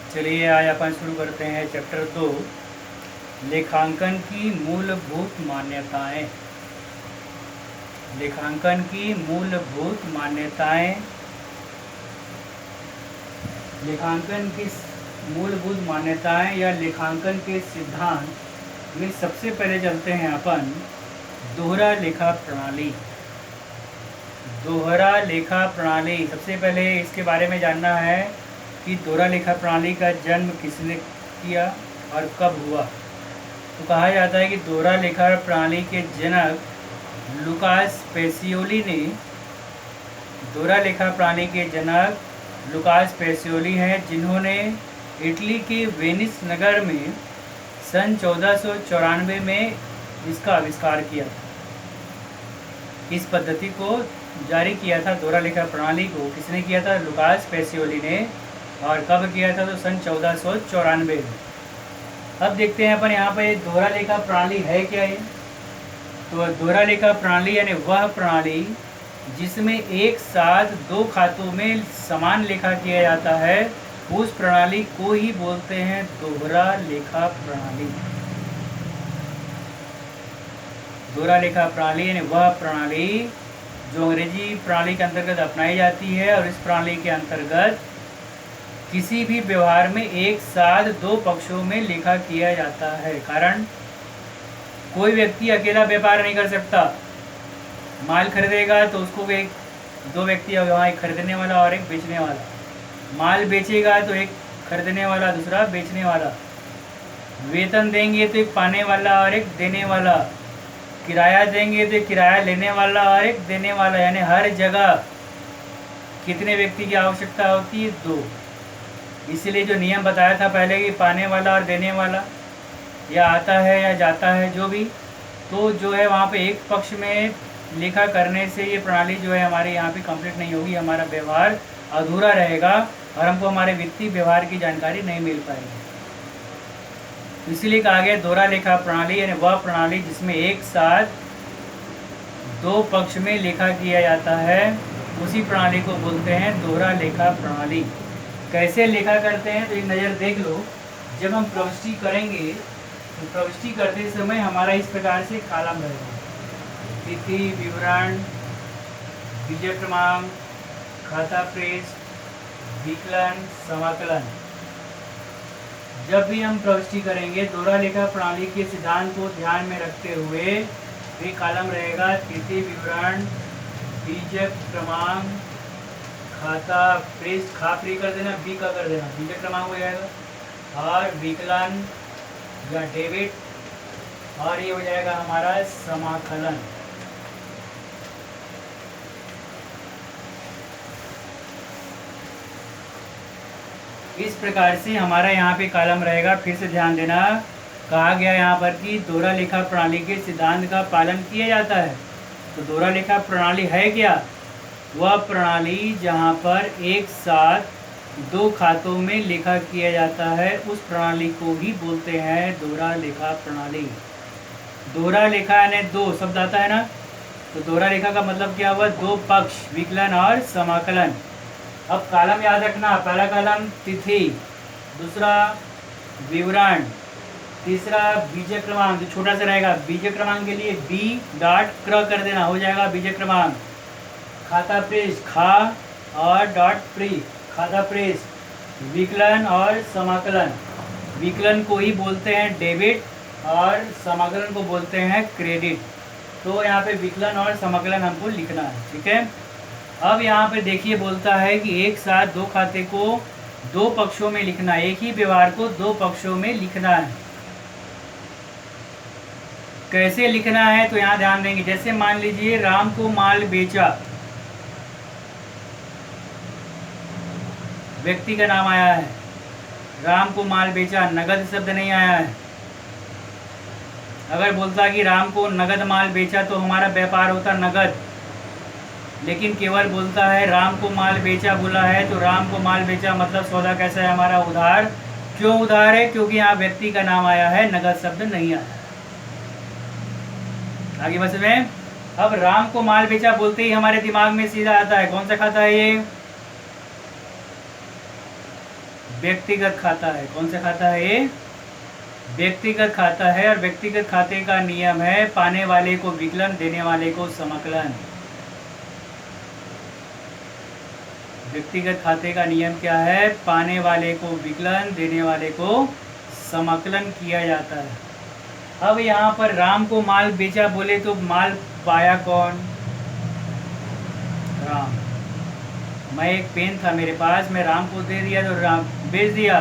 चलिए आज अपन शुरू करते हैं चैप्टर 2, लेखांकन की मूलभूत मान्यताएं। लेखांकन की मूलभूत मान्यताएं। लेखांकन की मूलभूत मान्यताएं या लेखांकन के सिद्धांत में सबसे पहले चलते हैं अपन दोहरा लेखा प्रणाली। दोहरा लेखा प्रणाली, सबसे पहले इसके बारे में जानना है कि दोहरा लेखा प्रणाली का जन्म किसने किया और कब हुआ। तो कहा जाता है कि दोहरा लेखा प्रणाली के जनक लुकास पेसियोली ने दोहरा लेखा प्रणाली के जनक लुकास पेसियोली हैं, जिन्होंने इटली के वेनिस नगर में सन 1494 में इसका आविष्कार किया। इस पद्धति को जारी किया था, दोहरा लेखा प्रणाली को किसने किया था? लुकास पेसियोली ने। और कब किया था? तो सन 1494 में। अब देखते हैं अपन यहाँ पर दोहरा लेखा प्रणाली है क्या है। तो दोहरा लेखा प्रणाली यानी वह प्रणाली जिसमें एक साथ दो खातों में समान लेखा किया जाता है, उस प्रणाली को ही बोलते हैं दोहरा लेखा प्रणाली। दोहरा लेखा प्रणाली यानी वह प्रणाली जो अंग्रेजी प्रणाली के अंतर्गत अपनाई जाती है, और इस प्रणाली के अंतर्गत किसी भी व्यवहार में एक साथ दो पक्षों में लेखा किया जाता है। कारण कोई व्यक्ति अकेला व्यापार नहीं कर सकता। माल खरीदेगा तो उसको दो व्यक्ति वहाँ, एक खरीदने वाला और एक बेचने वाला। माल बेचेगा तो एक खरीदने वाला, दूसरा बेचने वाला। वेतन देंगे तो एक पाने वाला और एक देने वाला। किराया देंगे तो एक किराया लेने वाला और एक देने वाला। यानी हर जगह कितने व्यक्ति की आवश्यकता होती है? दो। इसलिए जो नियम बताया था पहले कि पाने वाला और देने वाला या आता है या जाता है जो भी, तो जो है वहाँ पे एक पक्ष में लेखा करने से ये प्रणाली जो है हमारे यहाँ पे कंप्लीट नहीं होगी, हमारा व्यवहार अधूरा रहेगा और हमको हमारे वित्तीय व्यवहार की जानकारी नहीं मिल पाएगी। इसलिए कहा गया दोहरा लेखा प्रणाली यानी वह प्रणाली जिसमें एक साथ दो पक्ष में लेखा किया जाता है, उसी प्रणाली को बोलते हैं दोहरा लेखा प्रणाली। कैसे लेखा करते हैं तो एक नज़र देख लो। जब हम प्रविष्टि करेंगे तो प्रविष्टि करते समय हमारा इस प्रकार से कॉलम रहेगा: तिथि, विवरण, विजय क्रमांक, खाता पृष्ठ, विकलन, समाकलन। जब भी हम प्रविष्टि करेंगे दोहरा लेखा प्रणाली के सिद्धांत को ध्यान में रखते हुए एक कॉलम रहेगा: तिथि, विवरण, बीजक क्रमांक, खाता पृष्ठ। खा फ्री कर देना, बी का कर देना, बीजक क्रमांक हो जाएगा। और विकलन या डेबिट, और ये हो जाएगा हमारा समाकलन। इस प्रकार से हमारा यहाँ पे कॉलम रहेगा। फिर से ध्यान देना, कहा गया यहाँ पर कि दोहरा लेखा प्रणाली के सिद्धांत का पालन किया जाता है। तो दोहरा लेखा प्रणाली है क्या? वह प्रणाली जहाँ पर एक साथ दो खातों में लेखा किया जाता है, उस प्रणाली को ही बोलते हैं दोहरा लेखा प्रणाली। दोहरा लेखा यानी दो शब्द आता है ना, तो दोहरा लेखा का मतलब क्या हुआ? दो पक्ष, विकलन और समाकलन। अब कॉलम याद रखना, पहला कॉलम तिथि, दूसरा विवरण, तीसरा बीजक क्रमांक, जो छोटा सा रहेगा। बीजक क्रमांक के लिए बी डॉट क्र कर देना, हो जाएगा बीजक क्रमांक। खाता पृष्ठ, खा और डॉट प्री, खाता पृष्ठ। विकलन और समाकलन, विकलन को ही बोलते हैं डेबिट और समाकलन को बोलते हैं क्रेडिट। तो यहाँ पे विकलन और समाकलन हमको लिखना है, ठीक है। अब यहाँ पे देखिए बोलता है कि एक साथ दो खाते को दो पक्षों में लिखना है, एक ही व्यवहार को दो पक्षों में लिखना है। कैसे लिखना है तो यहाँ ध्यान देंगे। जैसे मान लीजिए राम को माल बेचा, व्यक्ति का नाम आया है, राम को माल बेचा, नगद शब्द नहीं आया है। अगर बोलता कि राम को नगद माल बेचा तो हमारा व्यापार होता नगद, लेकिन केवल बोलता है राम को माल बेचा बोला है, तो राम को माल बेचा मतलब सौदा कैसा है हमारा? उधार। क्यों उधार है? क्योंकि यहाँ व्यक्ति का नाम आया है, नगद शब्द नहीं आया। आगे बस में अब राम को माल बेचा बोलते ही हमारे दिमाग में सीधा आता है कौन सा खाता है? ये व्यक्तिगत खाता है। कौन सा खाता है ये? व्यक्तिगत खाता है। और व्यक्तिगत खाते का नियम है पाने वाले को विकलन, देने वाले को समाकलन। व्यक्तिगत खाते का नियम क्या है? पाने वाले को विकलन, देने वाले को समाकलन किया जाता है। अब यहाँ पर राम को माल बेचा बोले तो माल पाया कौन? राम। मैं एक पेन था मेरे पास, मैं राम को दे दिया तो राम बेच दिया।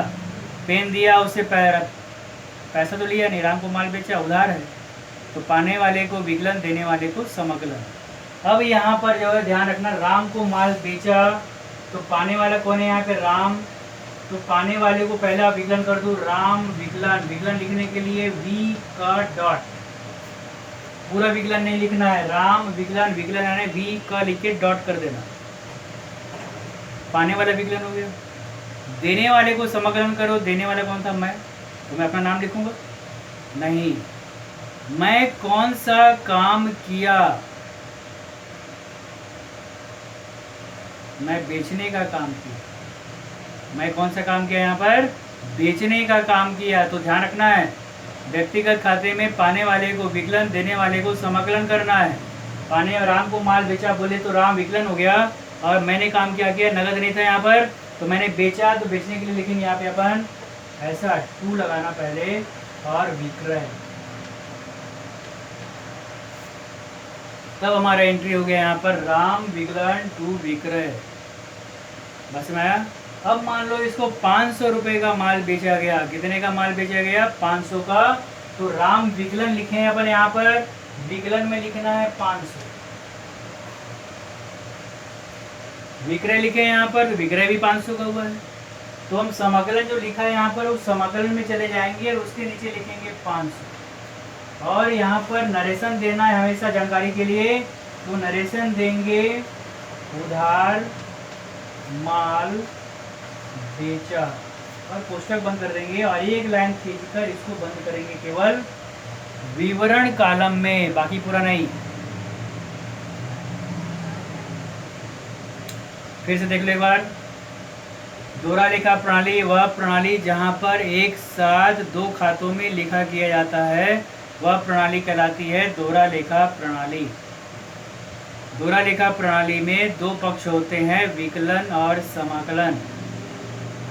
पेन दिया, उससे पैसा तो लिया नहीं, राम को माल बेचा, उधार है। तो पाने वाले को विकलन, देने वाले को समाकलन। अब यहाँ पर जो है ध्यान रखना, राम को माल बेचा तो पाने वाला कौन है यहाँ पे? राम। तो पाने वाले को पहला विकलन कर दूँ, राम विकलन। विकलन लिखने के लिए वी का डॉट, पूरा विकलन नहीं लिखना है, राम विकलन। विकलन यानी वी का लिख के डॉट कर देना, पाने वाला विकलन हो गया। देने वाले को समाकलन करो। देने वाला कौन था? मैं। तो मैं अपना नाम लिखूंगा? नहीं, मैं कौन सा काम किया? मैं बेचने का काम किया। मैं कौन सा काम किया? यहाँ पर बेचने का काम किया। तो ध्यान रखना है, व्यक्तिगत खाते में पाने वाले को विकलन, देने वाले को समाकलन करना है। पाने राम को माल बेचा बोले तो राम विकलन हो गया, और मैंने काम क्या किया? नगद नहीं था यहाँ पर, तो मैंने बेचा, तो बेचने के लिए लेकिन यहाँ पे अपन ऐसा टू लगाना पहले, और विक्रय। तब हमारा एंट्री हो गया यहाँ पर राम विकलन टू विक्रय। बस में आया। अब मान लो इसको 500 रुपये का माल बेचा गया। कितने का माल बेचा गया? 500 का। तो राम विकलन लिखे हैं अपन यहाँ पर, विकलन में लिखना है 500। विक्रय लिखे हैं यहाँ पर, तो विक्रय भी 500 का हुआ है। तो हम समाकलन जो लिखा है यहाँ पर, उस समाकलन में चले जाएंगे और उसके नीचे लिखेंगे 500। और यहाँ पर नरेशन देना है हमेशा जानकारी के लिए, तो नरेशन देंगे उधार माल बेचा, और कोष्टक बंद कर देंगे, और एक लाइन खींचकर इसको बंद करेंगे केवल विवरण कॉलम में, बाकी पूरा नहीं। फिर से देख लो एक बार। दोहरा लेखा प्रणाली वह प्रणाली जहां पर एक साथ दो खातों में लिखा किया जाता है, वह प्रणाली कहलाती है दोहरा लेखा प्रणाली। दोहरा लेखा प्रणाली में दो पक्ष होते हैं, विकलन और समाकलन।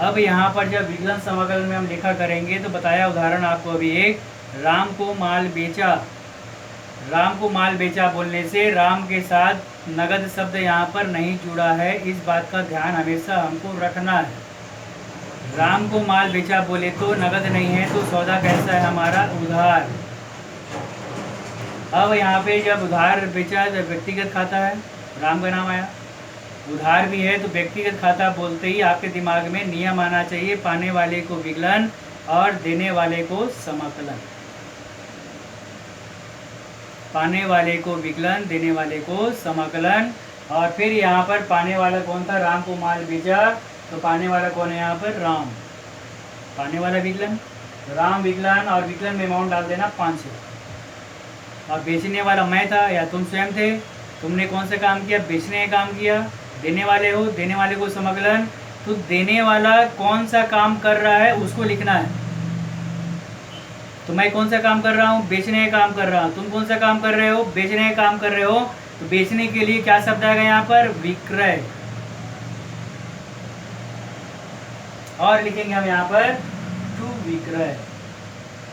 अब यहाँ पर जब विकलन समाकलन में हम लिखा करेंगे तो बताया उदाहरण आपको अभी एक, राम को माल बेचा। राम को माल बेचा बोलने से राम के साथ नगद शब्द यहाँ पर नहीं जुड़ा है, इस बात का ध्यान हमेशा हमको रखना है। राम को माल बेचा बोले तो नगद नहीं है, तो सौदा कैसा है हमारा? उधार। अब यहाँ पे जब उधार बेचा तो व्यक्तिगत खाता है, राम का नाम आया, उधार भी है, तो व्यक्तिगत खाता बोलते ही आपके दिमाग में नियम आना चाहिए, पाने वाले को विकलन और देने वाले को समाकलन। पाने वाले को विकलन, देने वाले को समाकलन। और फिर यहाँ पर पाने वाला कौन था? राम को माल बेचा, तो पाने वाला कौन है यहाँ पर? राम। पाने वाला विकलन, राम विकलन, और विकलन में अमाउंट डाल देना 500। और बेचने वाला मैं था या तुम स्वयं थे, तुमने कौन सा काम किया? बेचने का काम किया। देने वाले हो, देने वाले को समाकलन। तो देने वाला कौन सा काम कर रहा है उसको लिखना है। तो मैं कौन सा काम कर रहा हूँ? बेचने का काम कर रहा हूँ। तुम कौन सा काम कर रहे हो? बेचने का काम कर रहे हो। तो बेचने के लिए क्या शब्द आएगा यहाँ पर? विक्रय। और लिखेंगे हम यहाँ पर टू विक्रय।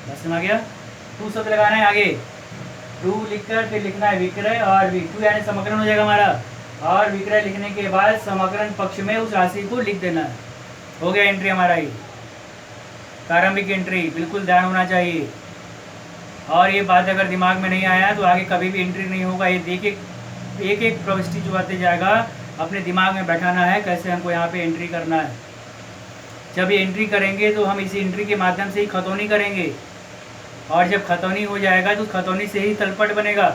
बस समझ गया? टू शब्द लगाना है आगे, टू लिखकर फिर लिखना है विक्रय, और टू यानी समाकलन हो जाएगा हमारा। और विक्रय लिखने के बाद समाकलन पक्ष में उस राशि को लिख देना है। हो गया एंट्री हमारा ये प्रारंभिक एंट्री, बिल्कुल ध्यान होना चाहिए। और ये बात अगर दिमाग में नहीं आया तो आगे कभी भी एंट्री नहीं होगा। ये देखिए एक एक प्रविष्टि जो आते जाएगा अपने दिमाग में बैठाना है कैसे हमको यहाँ पे एंट्री करना है। जब ये एंट्री करेंगे तो हम इसी एंट्री के माध्यम से ही खतौनी करेंगे, और जब खतौनी हो जाएगा तो खतौनी से ही तलपट बनेगा,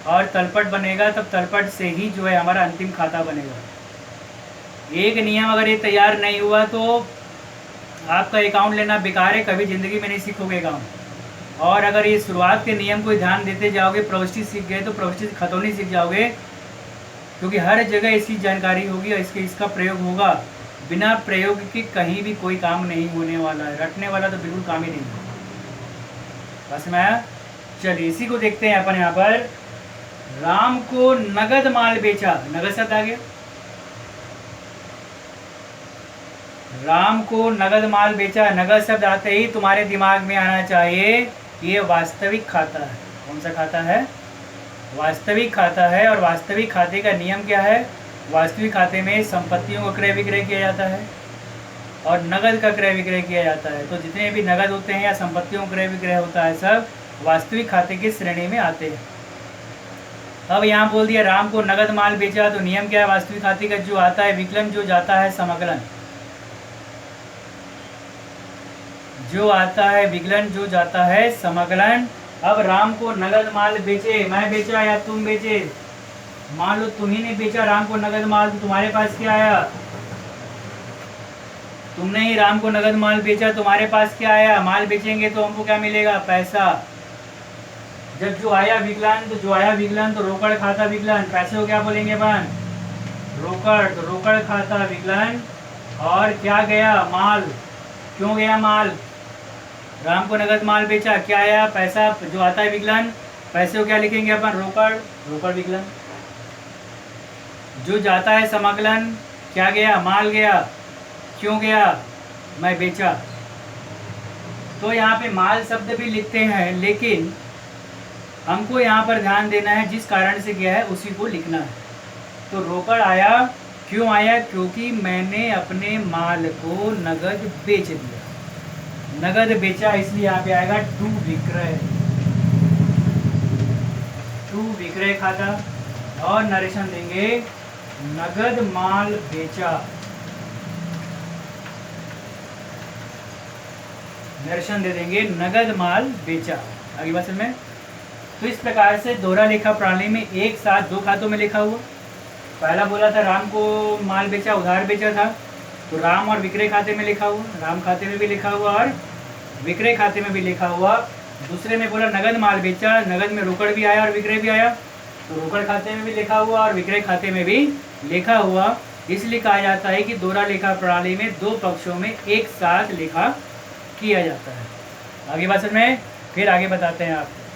और तलपट बनेगा तब तलपट से ही जो है हमारा अंतिम खाता बनेगा। एक नियम अगर ये तैयार नहीं हुआ तो आपका अकाउंट लेना बेकार है, कभी ज़िंदगी में नहीं सीखोगे अकाउंट। और अगर ये शुरुआत के नियम को ध्यान देते जाओगे, प्रविष्टि सीख गए तो प्रविष्टि खतौनी सीख जाओगे, क्योंकि हर जगह इसकी जानकारी होगी और इसका प्रयोग होगा। बिना प्रयोग के कहीं भी कोई काम नहीं होने वाला है, रटने वाला तो बिल्कुल काम ही नहीं है। बस मैं चलिए इसी को देखते हैं अपन यहाँ पर। राम को नगद माल बेचा, नगद शब्द आ गया। राम को नगद माल बेचा, नगद शब्द आते ही तुम्हारे दिमाग में आना चाहिए ये वास्तविक खाता है। कौन सा खाता है? वास्तविक खाता है। और वास्तविक खाते का नियम क्या है? वास्तविक खाते में संपत्तियों का क्रय विक्रय किया जाता है और नगद का क्रय विक्रय किया जाता है। तो जितने भी नगद होते हैं या संपत्तियों का क्रय विक्रय होता है सब वास्तविक खाते की श्रेणी में आते हैं। अब यहाँ बोल दिया राम को नगद माल बेचा, तो नियम क्या है वास्तविक खाते का? जो आता है विकलन, जो जाता है समकलन। जो आता है विकलन, जो जाता है समकलन। अब राम को नगद माल बेचे, मैं बेचा या तुम बेचे? मान लो तुम ही ने बेचा राम को नगद माल, तो तुम्हारे पास क्या आया? तुमने ही राम को नगद माल बेचा, तुम्हारे पास क्या आया? माल बेचेंगे तो हमको क्या मिलेगा? पैसा। जब जो आया विकलन, तो जो आया विकलन तो रोकड़ खाता विकलन, पैसे को क्या बोलेंगे अपन? रोकड़। तो रोकड़ खाता विकलन। और क्या गया? माल। क्यों गया माल? राम को नगद माल बेचा, क्या आया? पैसा। जो आता है विकलन, पैसे को क्या लिखेंगे अपन? रोकड़। रोकड़ विकलन। जो जाता है समकलन, क्या गया? माल गया। क्यों गया? मैं बेचा। तो यहाँ पे माल शब्द भी लिखते हैं, लेकिन हमको यहाँ पर ध्यान देना है जिस कारण से गया है उसी को लिखना है। तो रोकड़ आया, क्यों आया? क्योंकि मैंने अपने माल को नगद बेच दिया। नगद बेचा, इसलिए यहाँ पे आएगा टू विक्रय। टू विक्रय खाता। और नरेशन देंगे नगद माल बेचा। नरेशन दे देंगे नगद माल बेचा। आगे बात में तो इस प्रकार से दोहरा लेखा प्रणाली में एक साथ दो खातों में लिखा हुआ। पहला बोला था राम को माल बेचा, उधार बेचा था, तो राम और विक्रय खाते में लिखा हुआ, राम खाते में भी लिखा हुआ और विक्रय खाते में भी लिखा हुआ। दूसरे में बोला नगद माल बेचा, नगद में रोकड़ भी आया और विक्रय भी आया, तो रोकड़ खाते में भी लिखा हुआ और विक्रय खाते में भी लिखा हुआ। इसलिए कहा जाता है कि दोहरा लेखा प्रणाली में दो पक्षों में एक साथ लेखा किया जाता है। आगे बात में फिर आगे बताते हैं आपको।